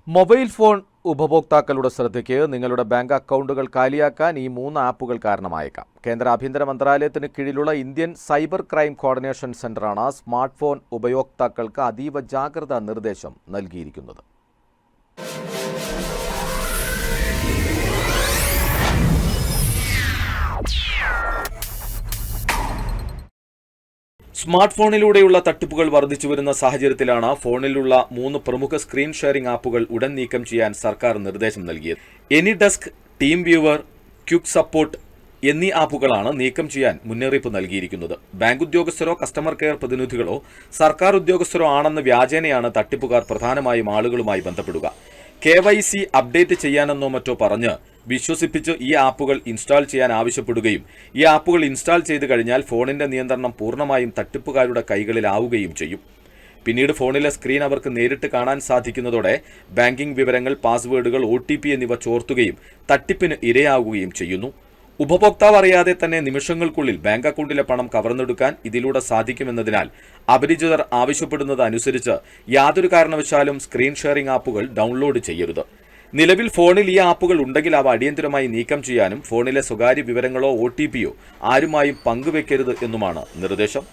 Mobile phone ഉപഭോക്താക്കളുടെ ശ്രദ്ധയ്ക്ക് നിങ്ങളുടെ ബാങ്ക് അക്കൗണ്ടുകൾ കാലിയാക്കാൻ ഈ 3 ആപ്പുകൾ കാരണമായേക്കാം. കേന്ദ്ര ആഭ്യന്തര മന്ത്രാലയത്തിന് കീഴിലുള്ള ഇന്ത്യൻ സൈബർ ക്രൈം കോർഡിനേഷൻ സെന്ററാണ് സ്മാർട്ട് ഫോൺ ഉപയോക്താക്കൾക്ക് അതീവ ജാഗ്രതാ നിർദ്ദേശം നൽകിയിരിക്കുന്നത്. സ്മാർട്ട് ഫോണിലൂടെയുള്ള തട്ടിപ്പുകൾ വർദ്ധിച്ചുവരുന്ന സാഹചര്യത്തിലാണ് ഫോണിലുള്ള 3 പ്രമുഖ സ്ക്രീൻ ഷെയറിംഗ് ആപ്പുകൾ ഉടൻ നീക്കം ചെയ്യാൻ സർക്കാർ നിർദ്ദേശം നൽകിയത്. എനിഡെസ്ക്, ടീം വ്യൂവർ, ക്വിക്ക് സപ്പോർട്ട് എന്നീ ആപ്പുകളാണ് നീക്കം ചെയ്യാൻ മുന്നറിയിപ്പ് നൽകിയിരിക്കുന്നത്. ബാങ്ക് ഉദ്യോഗസ്ഥരോ കസ്റ്റമർ കെയർ പ്രതിനിധികളോ സർക്കാർ ഉദ്യോഗസ്ഥരോ ആണെന്ന വ്യാജേനയാണ് തട്ടിപ്പുകാർ പ്രധാനമായും ആളുകളുമായി ബന്ധപ്പെടുക. KYC അപ്ഡേറ്റ് ചെയ്യാനെന്നോ മറ്റോ പറഞ്ഞ് വിശ്വസിപ്പിച്ച് ഈ ആപ്പുകൾ ഇൻസ്റ്റാൾ ചെയ്യാൻ ആവശ്യപ്പെടുകയും ഈ ആപ്പുകൾ ഇൻസ്റ്റാൾ ചെയ്ത് കഴിഞ്ഞാൽ ഫോണിന്റെ നിയന്ത്രണം പൂർണ്ണമായും തട്ടിപ്പുകാരുടെ കൈകളിലാവുകയും ചെയ്യും. പിന്നീട് ഫോണിലെ സ്ക്രീൻ അവർക്ക് നേരിട്ട് കാണാൻ സാധിക്കുന്നതോടെ ബാങ്കിംഗ് വിവരങ്ങൾ, പാസ്വേഡുകൾ, OTP എന്നിവ ചോർത്തുകയും തട്ടിപ്പിന് ഇരയാവുകയും ചെയ്യുന്നു. ഉപഭോക്താവ് അറിയാതെ തന്നെ നിമിഷങ്ങൾക്കുള്ളിൽ ബാങ്ക് അക്കൗണ്ടിലെ പണം കവർന്നെടുക്കാൻ ഇതിലൂടെ സാധിക്കുമെന്നതിനാൽ അപരിചിതർ ആവശ്യപ്പെടുന്നത് അനുസരിച്ച് യാതൊരു കാരണവശാലും സ്ക്രീൻ ഷെയറിംഗ് ആപ്പുകൾ ഡൗൺലോഡ് ചെയ്യരുത്. നിലവിൽ ഫോണിൽ ഈ ആപ്പുകൾ ഉണ്ടെങ്കിൽ അവ അടിയന്തരമായി നീക്കം ചെയ്യാനും ഫോണിലെ സ്വകാര്യ വിവരങ്ങളോ OTPയോ ആരുമായും പങ്കുവെക്കരുത് എന്നുമാണ് നിർദ്ദേശം.